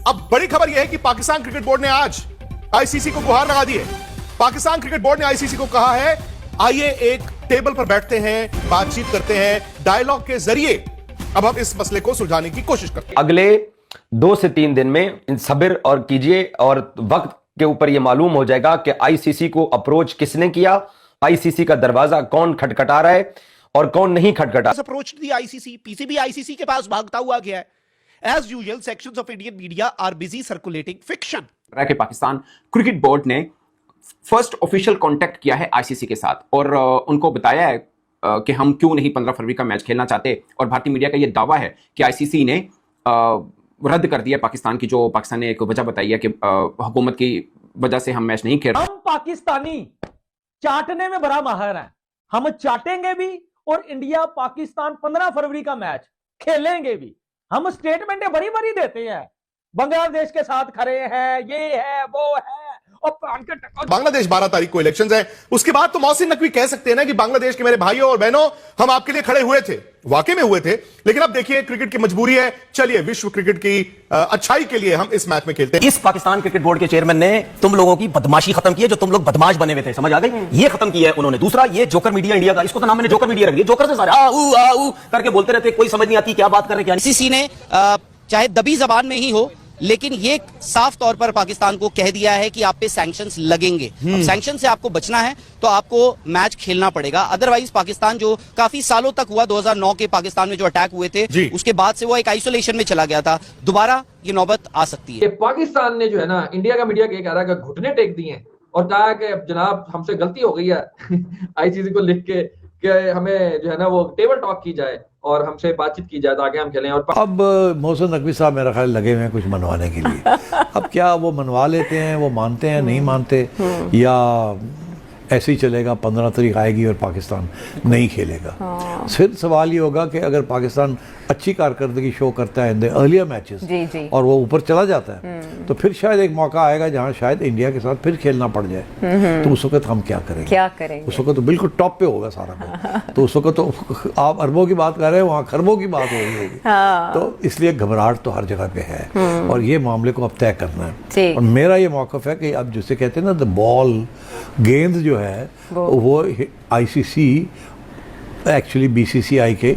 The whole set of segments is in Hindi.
अब बड़ी खबर यह है कि पाकिस्तान क्रिकेट बोर्ड ने आज आईसीसी को गुहार लगा दी है। पाकिस्तान क्रिकेट बोर्ड ने आईसीसी को कहा है, आइए एक टेबल पर बैठते हैं, बातचीत करते हैं, डायलॉग के जरिए अब हम इस मसले को सुलझाने की कोशिश करते हैं। अगले 2 से 3 दिन में इन सब्र और कीजिए और वक्त के ऊपर यह मालूम हो जाएगा कि आईसीसी को अप्रोच किसने किया, आईसीसी का दरवाजा कौन खटखटा रहा है और कौन नहीं खटखटा। अप्रोच दी आईसीसी, पीसीबी आईसीसी के पास भागता हुआ गया है। As usual, sections of Indian media are busy circulating fiction. कि पाकिस्तान क्रिकेट बोर्ड ने फर्स्ट ऑफिशियल कांटेक्ट किया है आईसीसी के साथ और उनको बताया है कि हम क्यों नहीं 15 फरवरी का मैच खेलना चाहते। और भारतीय मीडिया का यह दावा है कि आईसीसी ने रद्द कर दिया पाकिस्तान की, जो पाकिस्तान ने एक वजह बताई है कि हुकूमत की वजह से हम मैच नहीं खेल। हम पाकिस्तानी चाटने में बड़ा माहिर हैं, हम चाटेंगे भी और इंडिया पाकिस्तान 15 फरवरी का मैच खेलेंगे भी। हम स्टेटमेंटें बड़ी बड़ी देते हैं, बांग्लादेश के साथ खड़े हैं, ये है वो है, और बांग्लादेश 12 तारीख को इलेक्शंस है। उसके बाद तो मोहसिन नकवी कह सकते हैं ना कि बांग्लादेश के मेरे भाइयों और बहनों, हम आपके लिए खड़े हुए थे, वाकई में हुए थे, लेकिन अब देखिए क्रिकेट की मजबूरी है। चलिए विश्व क्रिकेट की अच्छाई के लिए हम इस मैच में खेलते हैं। इस पाकिस्तान क्रिकेट बोर्ड के चेयरमैन ने तुम लोगों की बदमाशी खत्म की है, जो तुम लोग बदमाश बने हुए थे, समझ आ गई? ये खत्म किया है उन्होंने। दूसरा, ये जोकर मीडिया इंडिया का, इसको तो नाम मैंने जोकर मीडिया रख दिया। जोकर से सारे आ करके बोलते रहते, कोई समझ नहीं आती क्या बात कर रहे क्या। आईसीसी ने चाहे दबी जबान में ही हो, लेकिन ये साफ तौर पर पाकिस्तान को कह दिया है कि आप पे सैंक्शंस लगेंगे। अब सैंक्शन से आपको बचना है तो आपको मैच खेलना पड़ेगा, अदरवाइज पाकिस्तान जो काफी सालों तक हुआ, 2009 के पाकिस्तान में जो अटैक हुए थे उसके बाद से वो एक आइसोलेशन में चला गया था, दोबारा ये नौबत आ सकती है। पाकिस्तान ने जो है ना, इंडिया का मीडिया कह रहा है कि घुटने टेक दिए और कहा कि जनाब हमसे गलती हो गई है आईसीसी को लिख के कि हमें जो है ना वो टेबल टॉक की जाए और हमसे बातचीत की जाए ताकि हम खेलें। और अब मोहसिन नकवी साहब मेरा ख्याल लगे हुए हैं कुछ मनवाने के लिए। अब क्या वो मनवा लेते हैं, वो मानते हैं नहीं मानते, या ऐसे ही चलेगा, 15 तारीख आएगी और पाकिस्तान नहीं खेलेगा। फिर सवाल ये होगा कि अगर पाकिस्तान अच्छी कारकर्दगी शो करता है इन द अर्लियर मैचेस और वो ऊपर चला जाता है, तो फिर शायद एक मौका आएगा जहां शायद इंडिया के साथ फिर खेलना पड़ जाए। तो उस वक्त हम क्या करेंगे? उस वक्त तो बिल्कुल टॉप पे होगा सारा कुछ। तो उस वक्त तो आप अरबों की बात कर रहे हैं, वहाँ खरबों की बात हो रही होगी। तो इसलिए घबराहट तो हर जगह पे है और ये मामले को अब तय करना है। और मेरा ये मौक़िफ़ है कि अब जिसे कहते हैं ना, द बॉल, गेंद जो है वो आईसीसी एक्चुअली बीसीसीआई के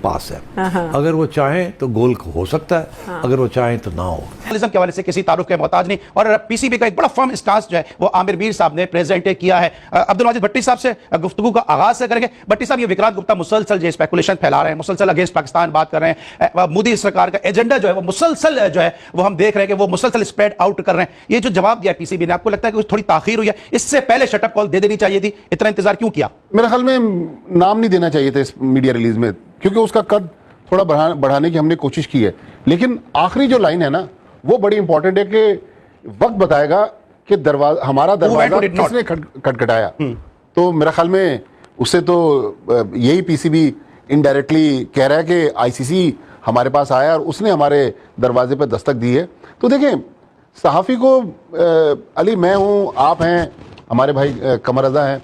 पास है। अगर वो चाहें तो गोल हो सकता है, अगर वो चाहें तो ना हो। के हवाले से किसी तारुफ के मोहताज नहीं। और पीसीबी का एक बड़ा फर्म स्टांस जो है वो आमिर मीर साहब ने प्रेजेंट किया है। अब्दुल वाजिद भट्टी साहब से गुफ्तगू का आगाज से करेंगे। भट्टी साहब, ये विक्रांत गुप्ता मुसलसल जो स्पेकुलेशन फैला रहे हैं, मुसलसल अगेंस्ट पाकिस्तान बात कर रहे हैं, मोदी सरकार का एजेंडा जो है वो मुसलसल जो है वो हम देख रहे हैं कि वो मुसलसल स्प्रेड आउट कर रहे हैं। ये जो जवाब दिया पीसीबी ने, आपको लगता है कि थोड़ी ताखीर हुई है? इससे पहले शटअप कॉल दे देनी चाहिए थी, इतना इंतजार क्यों किया? मेरे ख्याल में नाम नहीं देना चाहिए था इस मीडिया रिलीज में, क्योंकि उसका कद थोड़ा बढ़ाने की हमने कोशिश की है। लेकिन आखिरी जो लाइन है ना, वो बड़ी इंपॉर्टेंट है कि वक्त बताएगा कि हमारा दरवाजा किसने खटखटाया। तो मेरा ख्याल में उससे तो यही पीसीबी इनडायरेक्टली कह रहा है कि आईसीसी हमारे पास आया और उसने हमारे दरवाजे पर दस्तक दी है। तो देखें, सहाफ़ी को अली मैं हूँ, आप हैं, हमारे भाई कमर रज़ा हैं,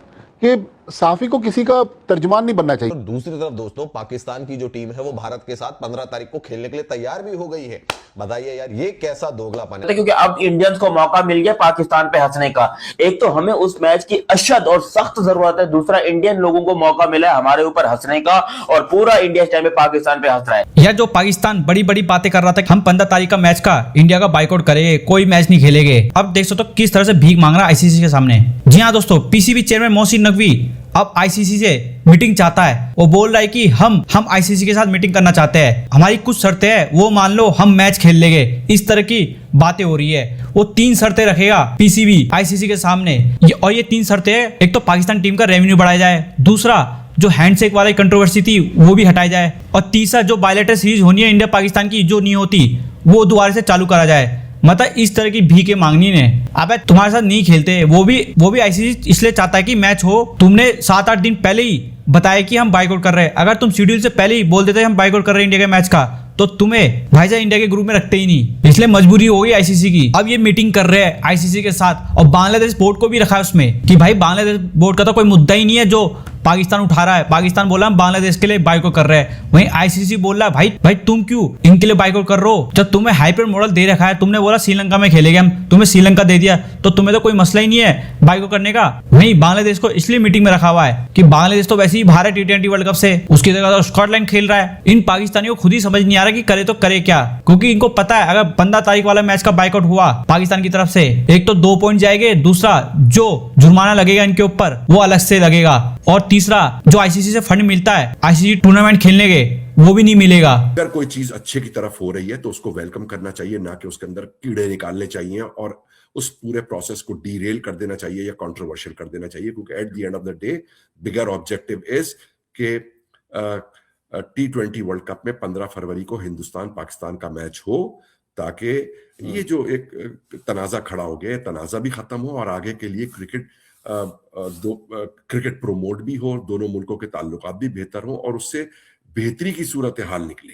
कि साफी को किसी का तर्जुमान नहीं बनना चाहिए। तो दूसरी तरफ दोस्तों, पाकिस्तान की जो टीम है वो भारत के साथ 15 तारीख को खेलने के लिए तैयार भी हो गई है। बताइए यार, ये कैसा दोगलापन है? क्योंकि अब इंडियंस को मौका मिल गया पाकिस्तान पे हंसने का। एक तो हमें उस मैच की अशद और सख्त जरूरत है, दूसरा इंडियन लोगों को मौका मिला है हमारे ऊपर हंसने का, और पूरा इंडिया इस टाइम पे पाकिस्तान पे हंस रहा है। यार, जो पाकिस्तान बड़ी बड़ी बातें कर रहा था, हम 15 तारीख का मैच का इंडिया का बाइकआउट करेंगे, कोई मैच नहीं खेलेंगे, अब देख सकते हो किस तरह से भीख मांग रहा है आईसीसी के सामने। जी हाँ दोस्तों, पीसीबी चेयरमैन मोहसिन नकवी अब आईसीसी से मीटिंग चाहता है। वो बोल रहा है कि हम आईसीसी के साथ मीटिंग करना चाहते हैं, हमारी कुछ शर्तें हैं, वो मान लो हम मैच खेल लेंगे। इस तरह की बातें हो रही है। वो 3 शर्तें रखेगा पीसीबी आईसीसी के सामने, और ये 3 शर्तें हैं। एक तो पाकिस्तान टीम का रेवेन्यू बढ़ाया जाए, दूसरा जो हैंडशेक वाली कंट्रोवर्सी थी वो भी हटाई जाए, और तीसरा जो बायलैटरल सीरीज होनी है इंडिया पाकिस्तान की जो नहीं होती वो दोबारा से चालू करा जाए। मतलब इस तरह की भीखे मांगनी ने। अब तुम्हारे साथ नहीं खेलते, वो भी आईसीसी इसलिए चाहता है कि मैच हो। तुमने 7-8 दिन पहले ही बताया कि हम बाइकआउट कर रहे हैं। अगर तुम शेड्यूल से पहले ही बोल देते हम बाइकआउट कर रहे हैं इंडिया के मैच का, तो तुम्हें भाईजान इंडिया के ग्रुप में रखते ही नहीं। इसलिए मजबूरी हो गई आईसीसी की। अब ये मीटिंग कर रहे हैं आईसीसी के साथ, और बांग्लादेश बोर्ड को भी रखा है उसमें कि भाई बांग्लादेश बोर्ड का तो कोई मुद्दा ही नहीं है जो पाकिस्तान उठा रहा है, पाकिस्तान बोला हम बांग्लादेश के लिए बाइकआउट कर रहे हैं, वहीं आईसीसी बोल रहा है भाई तुम क्यों इनके लिए बाइकआउट कर रहे हो? जब तुम्हें हाइब्रिड मॉडल दे रखा है, तुमने बोला श्रीलंका में खेलेंगे हम, तुम्हें श्रीलंका दे दिया, तो तुम्हें तो कोई मसला ही नहीं है बाइकआउट करने का। वहीं बांग्लादेश को इसलिए मीटिंग में रखा हुआ है कि बांग्लादेश तो वैसे ही बाहर है T20 वर्ल्ड कप से, उसकी जगह तो स्कॉटलैंड खेल रहा है। इन पाकिस्तानियों को खुद ही समझ नहीं आ रहा कि करे तो करे क्या, क्योंकि इनको पता है अगर 15 तारीख वाला मैच का बाइकआउट हुआ पाकिस्तान की तरफ से, एक तो 2 पॉइंट जाएंगे, दूसरा जो जुर्माना लगेगा इनके ऊपर वो अलग से लगेगा, और तीसरा जो आईसीसी से फंड मिलता है आईसीसी टूर्नामेंट खेलने के वो भी नहीं मिलेगा। अगर कोई चीज अच्छे की तरफ हो रही है तो उसको वेलकम करना चाहिए, ना कि उसके अंदर कीड़े निकालने चाहिए और उस पूरे प्रोसेस को डीरेल कर देना चाहिए या कंट्रोवर्शियल कर देना चाहिए, क्योंकि at the end of the day bigger objective is के T20 वर्ल्ड कप में 15 फरवरी को हिंदुस्तान पाकिस्तान का मैच हो, ताकि ये जो एक तनाजा खड़ा हो गया, तनाजा भी खत्म हो और आगे के लिए क्रिकेट प्रोमोट भी हो, दोनों मुल्कों के ताल्लुकात भी बेहतर हो और उससे बेहतरी की सूरत हाल निकले,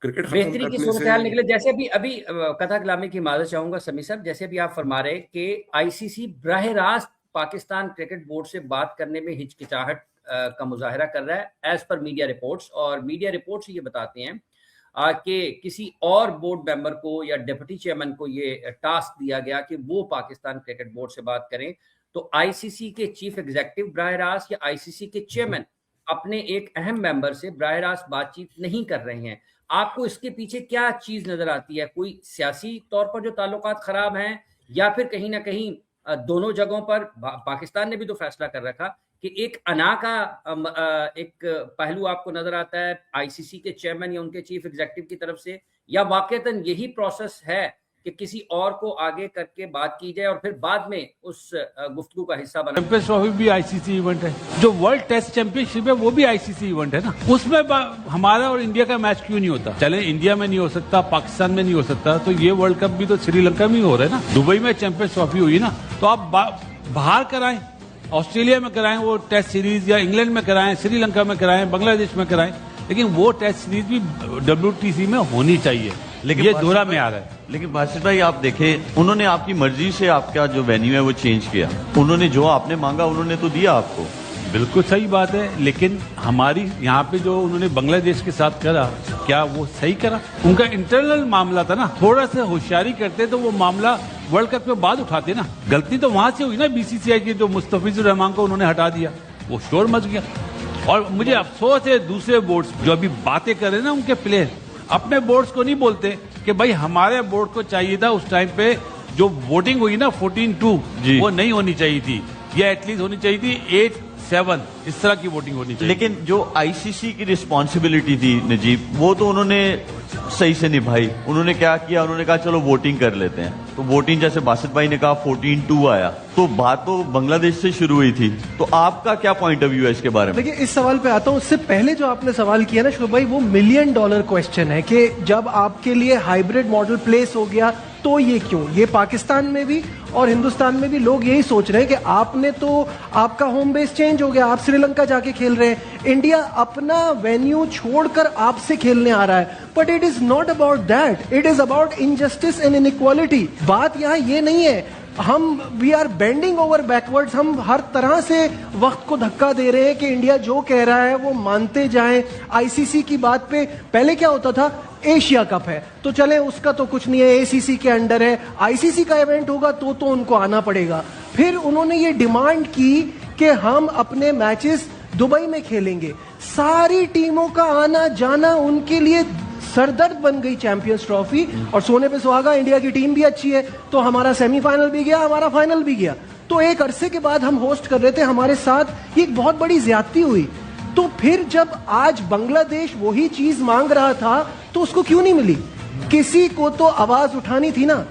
क्रिकेट बेहतरी की सूरत हाल निकले। जैसे अभी कथा कलामी की माजरत चाहूंगा समी साहब, जैसे अभी आप फरमा रहे कि आईसीसी बराह रास्त पाकिस्तान क्रिकेट बोर्ड से बात करने में हिचकिचाहट का मुजाहरा कर रहा है एज पर मीडिया रिपोर्ट्स, और मीडिया रिपोर्ट्स ये बताते हैं कि किसी और बोर्ड मेंबर को या डिप्टी चेयरमैन को ये टास्क दिया गया कि वो पाकिस्तान क्रिकेट बोर्ड से बात करें, तो आईसीसी के चीफ एग्जीक्यूटिव बराह रास्त या आईसीसी के चेयरमैन अपने एक अहम मेंबर से बराह रास्त बातचीत नहीं कर रहे हैं। आपको इसके पीछे क्या चीज नजर आती है? कोई सियासी तौर पर जो ताल्लुकात खराब हैं, या फिर कहीं ना कहीं दोनों जगहों पर पाकिस्तान ने भी तो फैसला कर रखा कि एक अना का एक पहलू आपको नजर आता है आईसीसी के चेयरमैन या उनके चीफ एग्जीक्यूटिव की तरफ से, या वाकईतन यही प्रोसेस है कि किसी और को आगे करके बात की जाए और फिर बाद में उस गुफ्तगू का हिस्सा बना? चैंपियंस ट्रॉफी भी आईसीसी इवेंट है, जो वर्ल्ड टेस्ट चैंपियनशिप है वो भी आईसीसी इवेंट है ना, उसमें हमारा और इंडिया का मैच क्यों नहीं होता? चले इंडिया में नहीं हो सकता, पाकिस्तान में नहीं हो सकता, तो ये वर्ल्ड कप भी तो श्रीलंका में ही हो रहा है ना। दुबई में चैंपियंस ट्रॉफी हुई ना, तो आप बाहर कराएं, ऑस्ट्रेलिया में कराएं वो टेस्ट सीरीज, या इंग्लैंड में कराएं, श्रीलंका में कराएं, बांग्लादेश में कराएं, लेकिन वो टेस्ट सीरीज भी WTC में होनी चाहिए। लेकिन ये दोहरा में आ रहा है। लेकिन बासित भाई आप देखें, उन्होंने आपकी मर्जी से आपका जो वेन्यू है वो चेंज किया, उन्होंने जो आपने मांगा उन्होंने तो दिया आपको। बिल्कुल सही बात है, लेकिन हमारी यहाँ पे जो उन्होंने बांग्लादेश के साथ करा, क्या वो सही करा? उनका इंटरनल मामला था ना, थोड़ा सा होशियारी करते तो वो मामला वर्ल्ड कप के बाद उठाते ना। गलती तो वहां से हुई ना BCCI की, जो मुस्तफिजुर रहमान को उन्होंने हटा दिया, वो शोर मच गया। और मुझे अफसोस है दूसरे बोर्ड्स जो अभी बातें कर रहे हैं ना, उनके प्लेयर अपने बोर्ड्स को नहीं बोलते कि भाई हमारे बोर्ड को चाहिए था उस टाइम पे जो वोटिंग हुई ना 14-2 वो नहीं होनी चाहिए थी, या एटलीस्ट होनी चाहिए थी 8-7, इस तरह की वोटिंग होनी चाहिए। लेकिन जो आईसीसी की रिस्पॉन्सिबिलिटी थी नजीब, वो तो उन्होंने सही से निभाई। उन्होंने क्या किया, उन्होंने कहा चलो वोटिंग कर लेते हैं, तो वोटिंग जैसे बासित भाई ने कहा 14-2 आया, तो बात तो बांग्लादेश से शुरू हुई थी। तो आपका क्या पॉइंट ऑफ व्यू है इसके बारे में? देखिए, इस सवाल पे आता हूं, उससे पहले जो आपने सवाल किया ना शुभ भाई, वो $1 मिलियन क्वेश्चन है कि जब आपके लिए हाइब्रिड मॉडल प्लेस हो गया तो ये क्यों? ये पाकिस्तान में भी और हिंदुस्तान में भी लोग यही सोच रहे हैं कि आपने तो, आपका होम बेस चेंज हो गया, आप श्रीलंका जाके खेल रहे हैं, इंडिया अपना वेन्यू छोड़कर आपसे खेलने आ रहा है। But it is not about that, it is about injustice and inequality. बात यहाँ ये नहीं है हम we are bending over backwards, हम हर तरह से वक्त को धक्का दे रहे हैं कि इंडिया जो कह रहा है वो मानते जाएं। आईसीसी की बात पे पहले क्या होता था, एशिया कप है तो चले उसका तो कुछ नहीं है, एसीसी के अंडर है, आईसीसी का इवेंट होगा तो उनको आना पड़ेगा। फिर उन्होंने ये डिमांड की कि हम अपने मैचेस दुबई में खेलेंगे। सारी टीमों का आना जाना उनके लिए सरदर्द बन गई चैंपियंस ट्रॉफी, और सोने पे सुहागा, इंडिया की टीम भी अच्छी है तो हमारा सेमीफाइनल भी गया, हमारा फाइनल भी गया। तो एक अरसे के बाद हम होस्ट कर रहे थे, हमारे साथ ये एक बहुत बड़ी ज्यादती हुई। तो फिर जब आज बांग्लादेश वही चीज मांग रहा था तो उसको क्यों नहीं मिली? किसी को तो आवाज उठानी थी ना,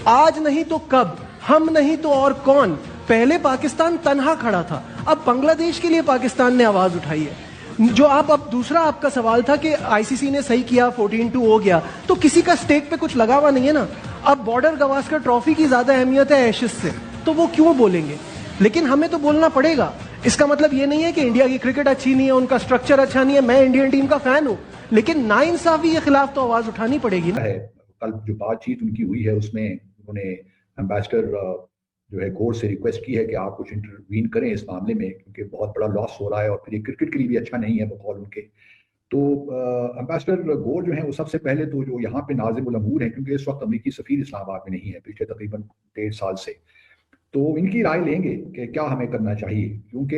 आज नहीं तो कब, हम नहीं तो और कौन। पहले पाकिस्तान तन्हा खड़ा था, अब बांग्लादेश के लिए पाकिस्तान ने आवाज उठाई है। जो अब दूसरा आपका सवाल था कि आईसीसी ने सही किया, 14-2 हो गया, तो किसी का स्टेक पे कुछ लगा हुआ नहीं है ना। अब बॉर्डर गवास्कर ट्रॉफी की ज्यादा अहमियत है एशेज से, तो वो क्यों बोलेंगे? लेकिन हमें तो बोलना पड़ेगा। इसका मतलब ये नहीं है कि इंडिया की क्रिकेट अच्छी नहीं है, उनका स्ट्रक्चर अच्छा नहीं है, मैं इंडियन टीम का फैन हूं, लेकिन नाइंसाफी के खिलाफ तो आवाज उठानी पड़ेगी ना। कल जो बातचीत उनकी हुई है उसमें उन्होंने एम्बेसडर जो है कोर्ट से रिक्वेस्ट की है कि आप कुछ इंटरवीन करें इस मामले में, क्योंकि बहुत बड़ा लॉस हो रहा है और फिर ये क्रिकेट के लिए भी अच्छा नहीं है बकौल उनके। तो एम्बेसडर गोर जो है वो सबसे पहले तो जो यहाँ पे नाज़िमुल अमूर हैं, क्योंकि इस वक्त अमरीकी सफीर इस्लामाबाद में नहीं है पिछले तकरीबन 1.5 साल से, तो इनकी राय लेंगे कि क्या हमें करना चाहिए, क्योंकि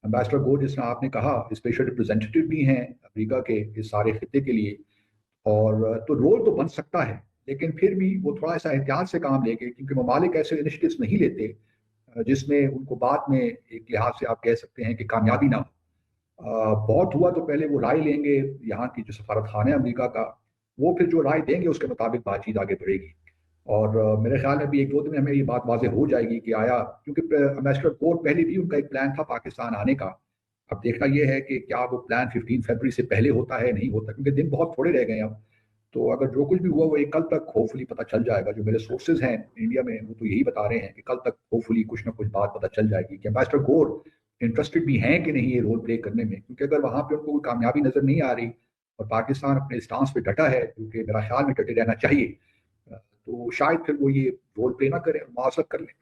एम्बेसडर गोर जिस तरह आपने कहा स्पेशल रिप्रेजेंटेटिव भी हैं अमेरिका के इस सारे खित्ते के लिए, और तो रोल तो बन सकता है, लेकिन फिर भी वो थोड़ा सा एहतियात से काम लेंगे, क्योंकि ममालिक ऐसे इनिशिएटिव्स नहीं लेते जिसमें उनको बाद में एक लिहाज से आप कह सकते हैं कि कामयाबी ना हो। बहुत हुआ तो पहले वो राय लेंगे, यहाँ की जो सफारत खाना है अमेरिका का, वो फिर जो राय देंगे उसके मुताबिक बातचीत आगे बढ़ेगी। और मेरे ख्याल में भी 1-2 दिन में हमें ये बात वाज़ेह हो जाएगी कि आया, क्योंकि एम्बेसडर गोर पहले भी उनका एक प्लान था पाकिस्तान आने का। अब देखना ये है कि क्या वो प्लान 15 फरवरी से पहले होता है नहीं होता, क्योंकि दिन बहुत थोड़े रह गए अब। तो अगर जो कुछ भी हुआ वो एक कल तक होपफुली पता चल जाएगा। जो मेरे सोर्सेज हैं इंडिया में वो तो यही बता रहे हैं कि कल तक होपफुली कुछ ना कुछ बात पता चल जाएगी कि एम्बेसडर गोर इंटरेस्टेड भी हैं कि नहीं ये रोल प्ले करने में, क्योंकि अगर वहाँ पे उनको कोई कामयाबी नजर नहीं आ रही और पाकिस्तान अपने स्टांस पे डटा है, क्योंकि मेरा ख्याल में डटे रहना चाहिए, तो शायद फिर वो ये रोल प्ले ना करें, मुआवजत कर लें।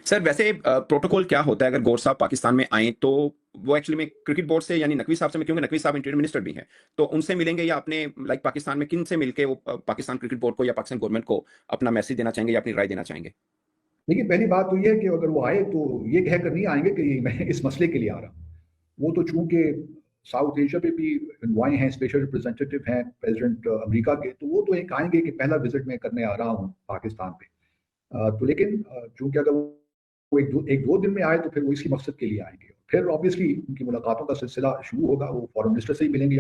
सर वैसे प्रोटोकॉल क्या होता है अगर गौर साहब पाकिस्तान में आए, तो वो एक्चुअली में क्रिकेट बोर्ड से यानी नकवी साहब से, क्योंकि नकवी साहब इंटीरियर मिनिस्टर भी हैं, तो उनसे मिलेंगे या अपने लाइक पाकिस्तान में किन से मिलके वो पाकिस्तान क्रिकेट बोर्ड को या पाकिस्तान गवर्नमेंट को अपना मैसेज देना चाहेंगे या अपनी राय देना चाहेंगे? देखिए पहली बात तो ये है कि अगर वो आए तो ये कहकर नहीं आएंगे कि मैं इस मसले के लिए आ रहा हूँ। वो तो चूंकि साउथ एशिया पे भी इन्वाई हैं, स्पेशल रिप्रेजेंटेटिव हैं प्रेसिडेंट अमेरिका के, तो वो तो एक आएंगे कि पहला विजिट मैं करने आ रहा हूँ पाकिस्तान पे। तो लेकिन चूंकि अगर वो एक दो दिन में आए तो फिर वो इसी मकसद के लिए आएंगे। फिर ऑब्वियसली उनकी मुलाकातों का सिलसिला शुरू होगा, वो फॉरेन मिनिस्टर से ही मिलेंगे।